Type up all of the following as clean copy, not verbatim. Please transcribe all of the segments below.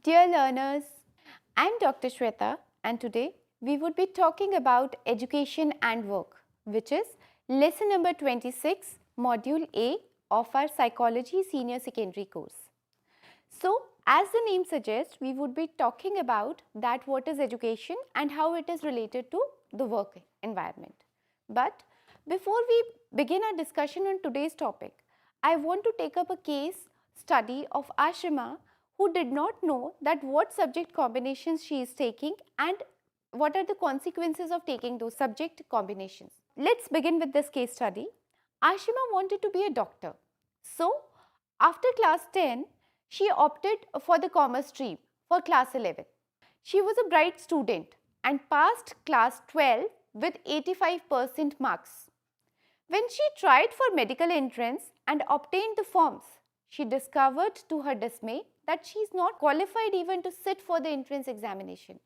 Dear learners, I am Dr. Shweta and today we would be talking about education and work, which is lesson number 26, module A of our psychology senior secondary course. So, as the name suggests, we would be talking about that what is education and how it is related to the work environment. But before we begin our discussion on today's topic, I want to take up a case study of Ashima, who did not know that what subject combinations she is taking and what are the consequences of taking those subject combinations. Let's begin with this case study. Ashima wanted to be a doctor. So, after class 10, she opted for the commerce stream for class 11. She was a bright student and passed class 12 with 85% marks. When she tried for medical entrance and obtained the forms, she discovered to her dismay that she is not qualified even to sit for the entrance examination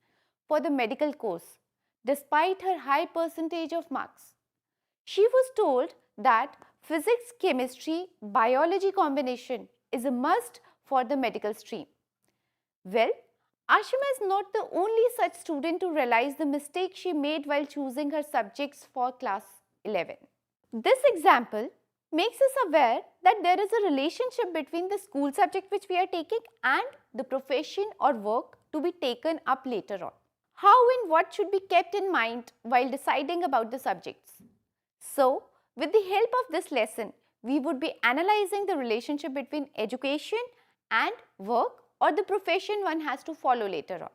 for the medical course, despite her high percentage of marks. She was told that physics, chemistry, biology combination is a must for the medical stream. Well, Ashima is not the only such student to realize the mistake she made while choosing her subjects for class 11. This example makes us aware that there is a relationship between the school subject which we are taking and the profession or work to be taken up later on. How and what should be kept in mind while deciding about the subjects? So, with the help of this lesson, we would be analyzing the relationship between education and work or the profession one has to follow later on.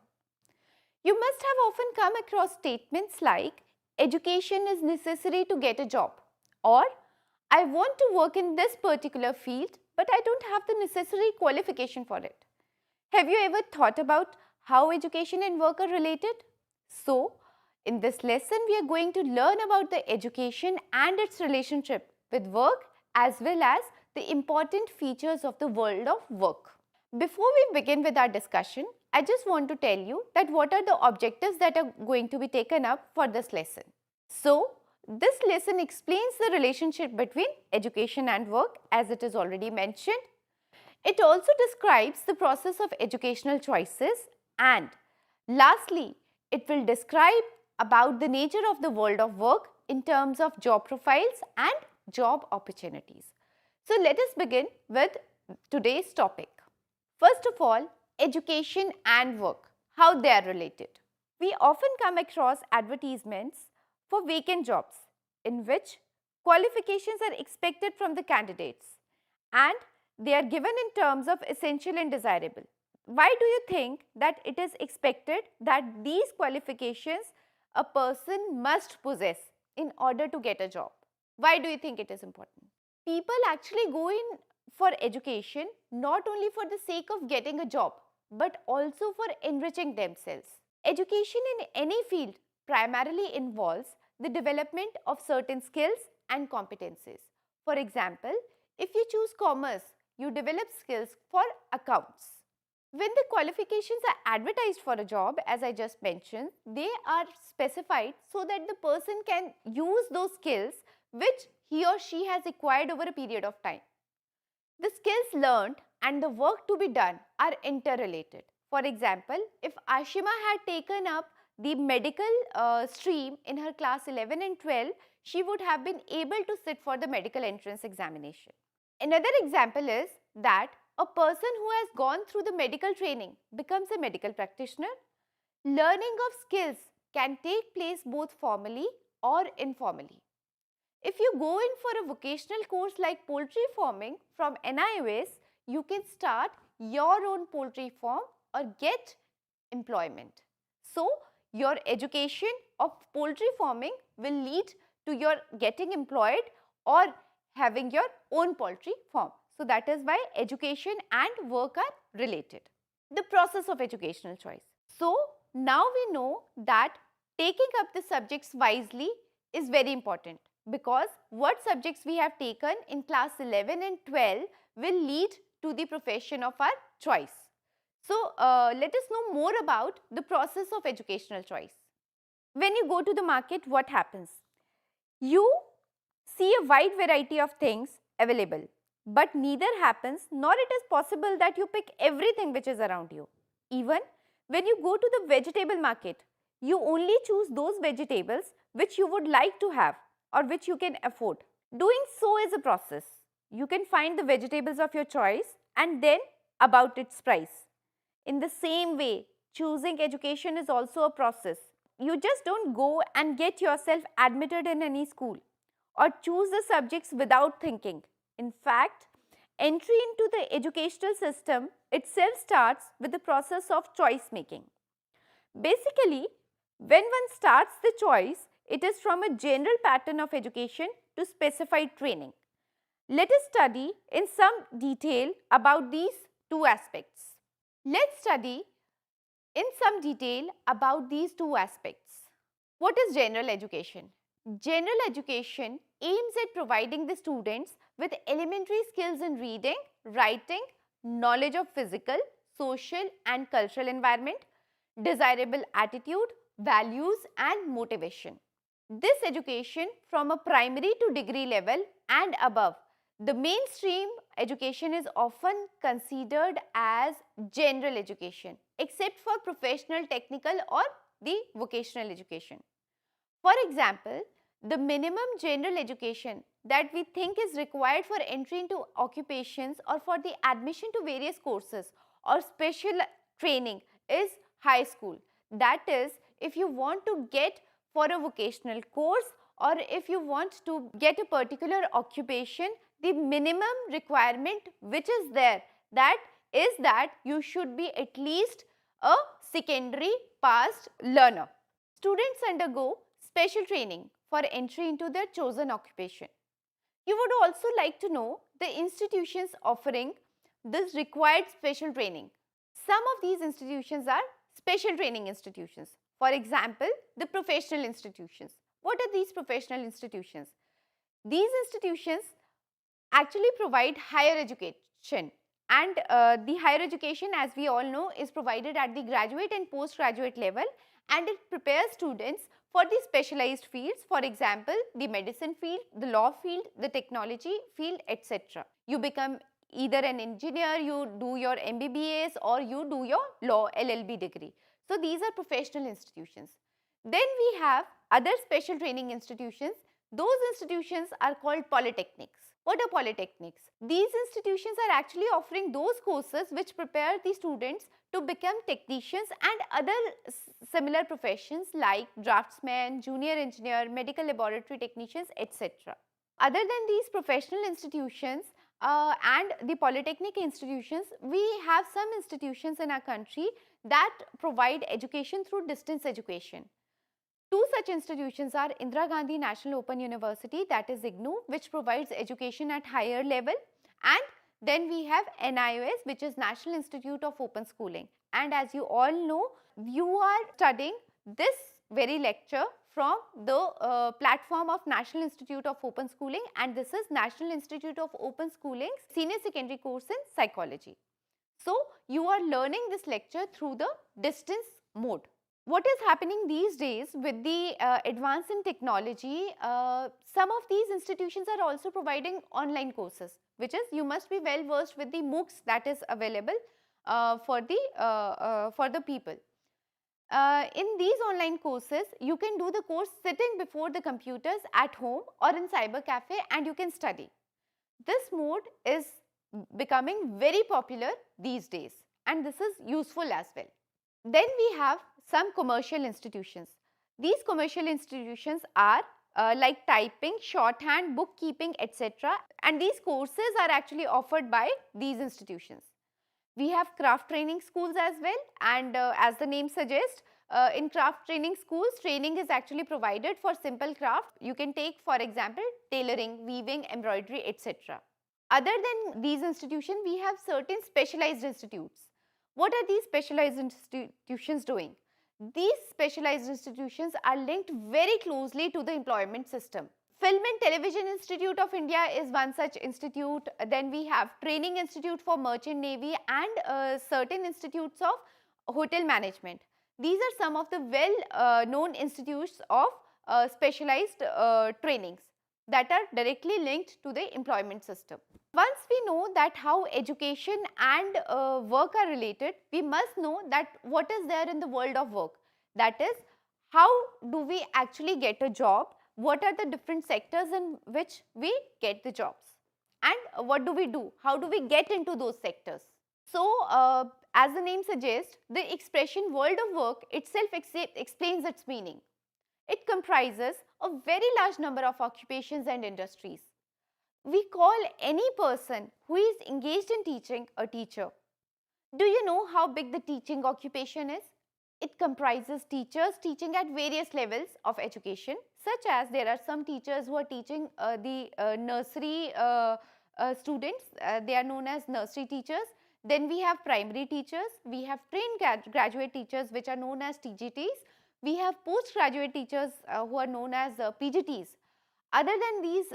You must have often come across statements like, education is necessary to get a job, or I want to work in this particular field but I don't have the necessary qualification for it. Have you ever thought about how education and work are related? So, in this lesson, we are going to learn about the education and its relationship with work as well as the important features of the world of work. Before we begin with our discussion, I just want to tell you that what are the objectives that are going to be taken up for this lesson. So, this lesson explains the relationship between education and work as it is already mentioned. It also describes the process of educational choices and lastly, it will describe about the nature of the world of work in terms of job profiles and job opportunities. So, let us begin with today's topic. First of all, education and work, how they are related. We often come across advertisements for vacant jobs in which qualifications are expected from the candidates and they are given in terms of essential and desirable. Why do you think that it is expected that these qualifications a person must possess in order to get a job? Why do you think it is important? People actually go in for education not only for the sake of getting a job but also for enriching themselves. Education in any field primarily involves the development of certain skills and competencies. For example, if you choose commerce, you develop skills for accounts. When the qualifications are advertised for a job, as I just mentioned, they are specified so that the person can use those skills which he or she has acquired over a period of time. The skills learned and the work to be done are interrelated. For example, if Ashima had taken up the medical stream in her class 11 and 12, she would have been able to sit for the medical entrance examination. Another example is that a person who has gone through the medical training becomes a medical practitioner. Learning of skills can take place both formally or informally. If you go in for a vocational course like poultry farming from NIOS, you can start your own poultry farm or get employment. So, your education of poultry farming will lead to your getting employed or having your own poultry farm. So, that is why education and work are related. The process of educational choice. So, now we know that taking up the subjects wisely is very important because what subjects we have taken in class 11 and 12 will lead to the profession of our choice. So, let us know more about the process of educational choice. When you go to the market, what happens? You see a wide variety of things available, but neither happens nor it is possible that you pick everything which is around you. Even when you go to the vegetable market, you only choose those vegetables which you would like to have or which you can afford. Doing so is a process. You can find the vegetables of your choice and then about its price. In the same way, choosing education is also a process. You just don't go and get yourself admitted in any school or choose the subjects without thinking. In fact, entry into the educational system itself starts with the process of choice making. Basically, when one starts the choice, it is from a general pattern of education to specified training. Let us study in some detail about these two aspects. Let's study in some detail about these two aspects. What is general education? General education aims at providing the students with elementary skills in reading, writing, knowledge of physical, social and cultural environment, desirable attitude, values and motivation. This education from a primary to degree level and above. The mainstream education is often considered as general education, except for professional, technical or the vocational education. For example, the minimum general education that we think is required for entry into occupations or for the admission to various courses or special training is high school. That is, if you want to get for a vocational course or if you want to get a particular occupation, the minimum requirement which is there, that is that you should be at least a secondary passed learner. Students undergo special training for entry into their chosen occupation. You would also like to know the institutions offering this required special training. Some of these institutions are special training institutions. For example, the professional institutions. What are these professional institutions? These institutions actually provide higher education, and the higher education, as we all know, is provided at the graduate and postgraduate level, and it prepares students for the specialized fields, for example, the medicine field, the law field, the technology field, etc. You become either an engineer, you do your MBBS or you do your law LLB degree. So these are professional institutions. Then we have other special training institutions. Those institutions are called polytechnics. What are polytechnics? These institutions are actually offering those courses which prepare the students to become technicians and other similar professions like draftsmen, junior engineer, medical laboratory technicians, etc. Other than these professional institutions and the polytechnic institutions, we have some institutions in our country that provide education through distance education. Two such institutions are Indira Gandhi National Open University, that is IGNOU, which provides education at higher level, and then we have NIOS, which is National Institute of Open Schooling. And as you all know, you are studying this very lecture from the platform of National Institute of Open Schooling, and this is National Institute of Open Schooling Senior Secondary Course in Psychology. So, you are learning this lecture through the distance mode. What is happening these days with the advance in technology, some of these institutions are also providing online courses, which is you must be well versed with the MOOCs that is available for the people. In these online courses, you can do the course sitting before the computers at home or in cyber cafe, and you can study. This mode is becoming very popular these days, and this is useful as well. Then we have some commercial institutions. These commercial institutions are like typing, shorthand, bookkeeping, etc. And these courses are actually offered by these institutions. We have craft training schools as well, and as the name suggests, in craft training schools, training is actually provided for simple craft. You can take, for example, tailoring, weaving, embroidery, etc. Other than these institutions, we have certain specialized institutes. What are these specialized institutions doing? These specialized institutions are linked very closely to the employment system. Film and Television Institute of India is one such institute. Then we have Training Institute for Merchant Navy and certain institutes of hotel management. These are some of the well known institutes of specialized trainings. that are directly linked to the employment system. Once we know that how education and work are related, we must know that what is there in the world of work. That is, how do we actually get a job, what are the different sectors in which we get the jobs, and what do we do, how do we get into those sectors. So, as the name suggests, the expression world of work itself explains its meaning. It comprises a very large number of occupations and industries. We call any person who is engaged in teaching a teacher. Do you know how big the teaching occupation is? It comprises teachers teaching at various levels of education, such as there are some teachers who are teaching the nursery students, they are known as nursery teachers. Then we have primary teachers, we have trained graduate teachers which are known as TGTs, we have postgraduate teachers who are known as PGTs. Other than these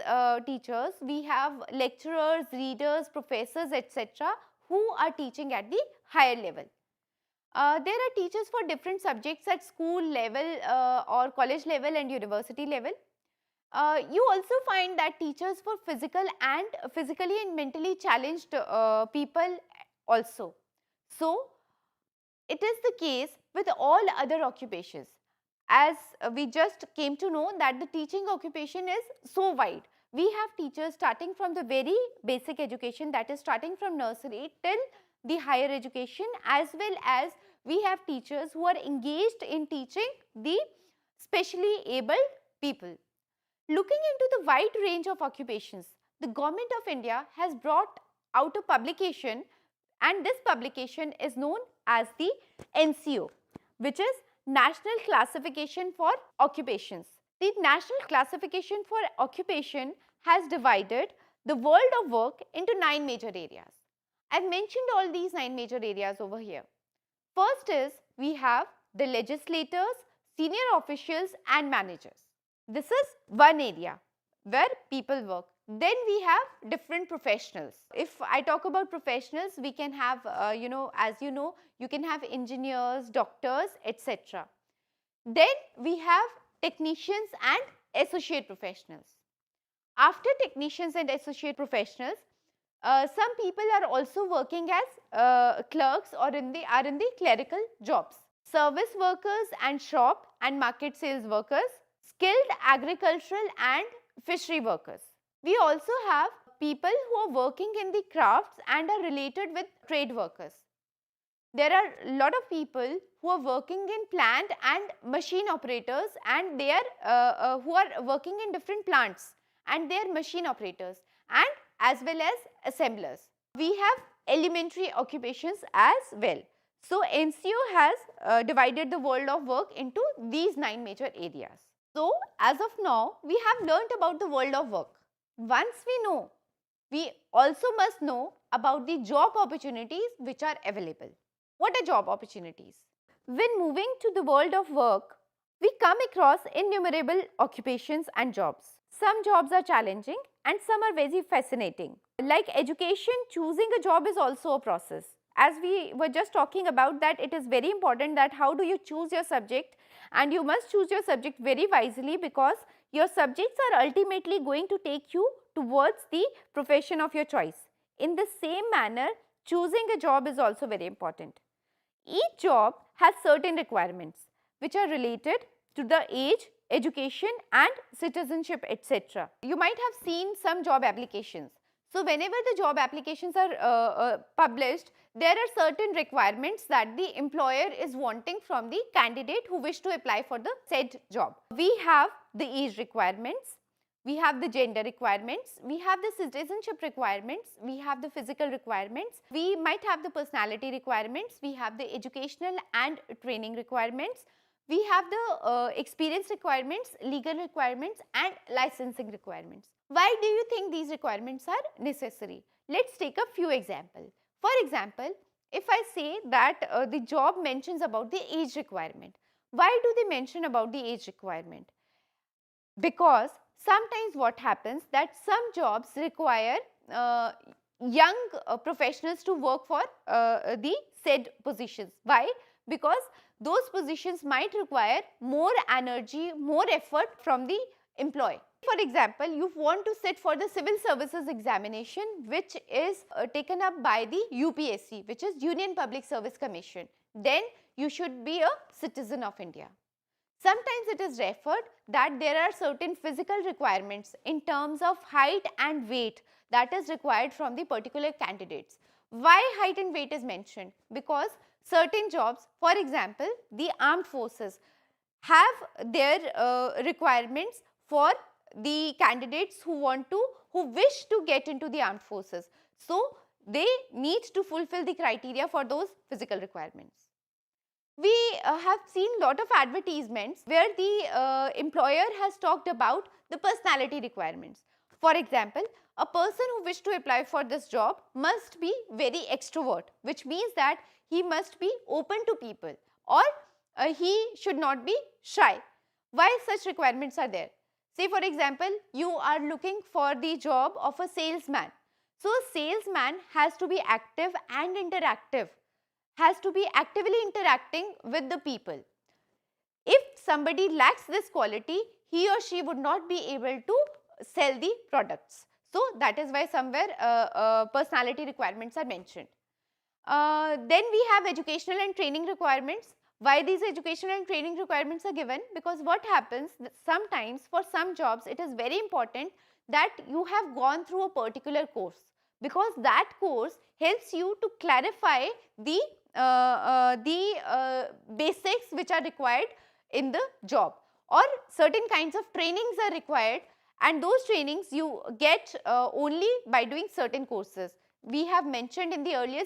teachers, we have lecturers, readers, professors, etc. who are teaching at the higher level. There are teachers for different subjects at school level or college level and university level. You also find that teachers for physically and mentally challenged people also. So, it is the case with all other occupations. As we just came to know that the teaching occupation is so wide. We have teachers starting from the very basic education, that is starting from nursery till the higher education, as well as we have teachers who are engaged in teaching the specially abled people. Looking into the wide range of occupations, the Government of India has brought out a publication, and this publication is known as the NCO, which is National Classification for Occupations. The National Classification for Occupation has divided the world of work into 9 major areas. I have mentioned all these 9 major areas over here. First is we have the legislators, senior officials and managers. This is one area where people work. Then we have different professionals. If I talk about professionals, we can have, as you know, you can have engineers, doctors, etc. Then we have technicians and associate professionals. After technicians and associate professionals, some people are also working as clerks or are in the clerical jobs. Service workers and shop and market sales workers, skilled agricultural and fishery workers. We also have people who are working in the crafts and are related with trade workers. There are a lot of people who are working in plant and machine operators, and they are who are working in different plants, and they are machine operators and as well as assemblers. We have elementary occupations as well. So, NCO has divided the world of work into these 9 major areas. So, as of now, we have learnt about the world of work. Once we know, we also must know about the job opportunities which are available. What are job opportunities? When moving to the world of work, we come across innumerable occupations and jobs. Some jobs are challenging and some are very fascinating. Like education, choosing a job is also a process. As we were just talking about that, it is very important that how do you choose your subject, and you must choose your subject very wisely, because your subjects are ultimately going to take you towards the profession of your choice. In the same manner, choosing a job is also very important. Each job has certain requirements which are related to the age, education and citizenship, etc. You might have seen some job applications. So, whenever the job applications are published, there are certain requirements that the employer is wanting from the candidate who wish to apply for the said job. We have the age requirements, we have the gender requirements, we have the citizenship requirements, we have the physical requirements, we might have the personality requirements, we have the educational and training requirements, we have the experience requirements, legal requirements and licensing requirements. Why do you think these requirements are necessary? Let's take a few examples. For example, if I say that the job mentions about the age requirement, why do they mention about the age requirement? Because sometimes what happens that some jobs require young professionals to work for the said positions. Why? Because those positions might require more energy, more effort from the employee. For example, you want to sit for the civil services examination, which is taken up by the UPSC, which is Union Public Service Commission. Then you should be a citizen of India. Sometimes it is referred that there are certain physical requirements in terms of height and weight that is required from the particular candidates. Why height and weight is mentioned? Because certain jobs, for example, the armed forces have their requirements for the candidates who wish to get into the armed forces. So they need to fulfill the criteria for those physical requirements. We have seen lot of advertisements where the employer has talked about the personality requirements. For example, a person who wishes to apply for this job must be very extrovert, which means that he must be open to people, or he should not be shy. Why such requirements are there? Say for example, you are looking for the job of a salesman. So a salesman has to be active and interactive, has to be actively interacting with the people. If somebody lacks this quality, he or she would not be able to sell the products. So that is why somewhere personality requirements are mentioned. Then we have educational and training requirements. Why these educational and training requirements are given? Because what happens, sometimes for some jobs it is very important that you have gone through a particular course, because that course helps you to clarify the basics which are required in the job, or certain kinds of trainings are required, and those trainings you get only by doing certain courses. We have mentioned in the earlier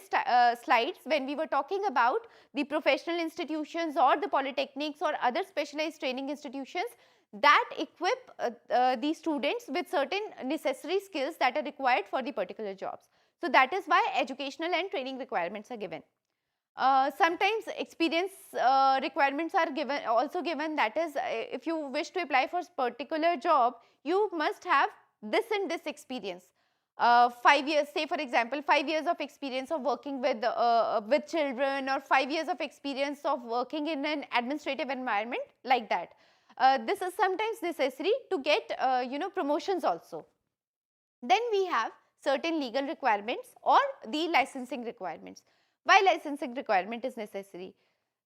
slides when we were talking about the professional institutions or the polytechnics or other specialized training institutions that equip the students with certain necessary skills that are required for the particular jobs. So that is why educational and training requirements are given. Sometimes experience requirements are also given, that is if you wish to apply for a particular job, you must have this and this experience. 5 years, say for example 5 years of experience of working with children, or 5 years of experience of working in an administrative environment, like that. This is sometimes necessary to get promotions also. Then we have certain legal requirements or the licensing requirements. Why licensing requirement is necessary?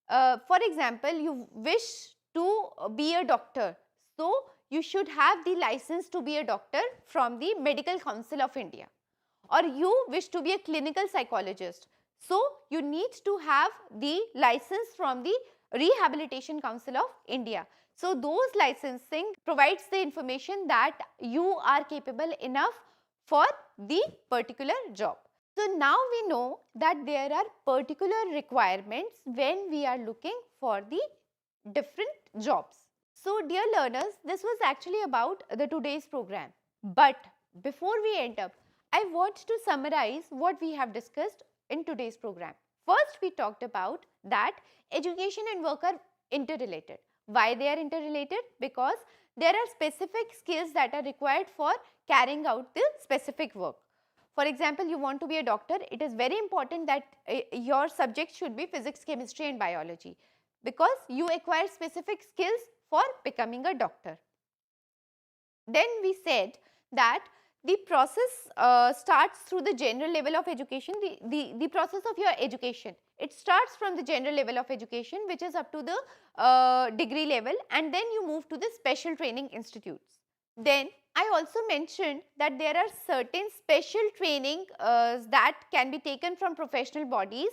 For example, you wish to be a doctor, so you should have the license to be a doctor from the Medical Council of India. Or you wish to be a clinical psychologist, so you need to have the license from the Rehabilitation Council of India. So those licensing provides the information that you are capable enough for the particular job. So now we know that there are particular requirements when we are looking for the different jobs. So dear learners, this was actually about the today's program. But before we end up, I want to summarize what we have discussed in today's program. First, we talked about that education and work are interrelated. Why they are interrelated? Because there are specific skills that are required for carrying out the specific work. For example, you want to be a doctor, it is very important that your subject should be physics, chemistry and biology, because you acquire specific skills for becoming a doctor. Then we said that the process starts through the general level of education, the process of your education. It starts from the general level of education, which is up to the degree level, and then you move to the special training institutes. Then I also mentioned that there are certain special training that can be taken from professional bodies,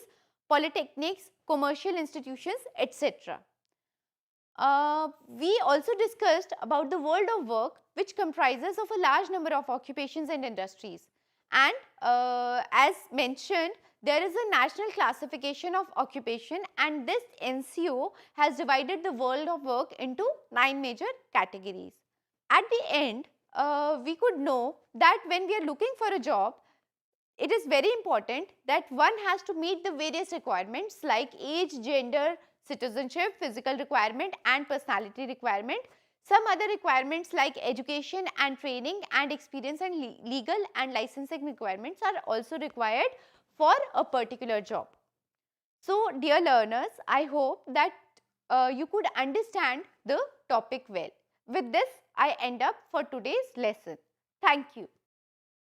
polytechnics, commercial institutions, etc. We also discussed about the world of work, which comprises of a large number of occupations and industries. And as mentioned, there is a national classification of occupation, and this NCO has divided the world of work into 9 major categories. At the end, we could know that when we are looking for a job, it is very important that one has to meet the various requirements like age, gender, citizenship, physical requirement and personality requirement. Some other requirements like education and training and experience and legal and licensing requirements are also required for a particular job. So, dear learners, I hope that you could understand the topic well. With this, I end up for today's lesson. Thank you.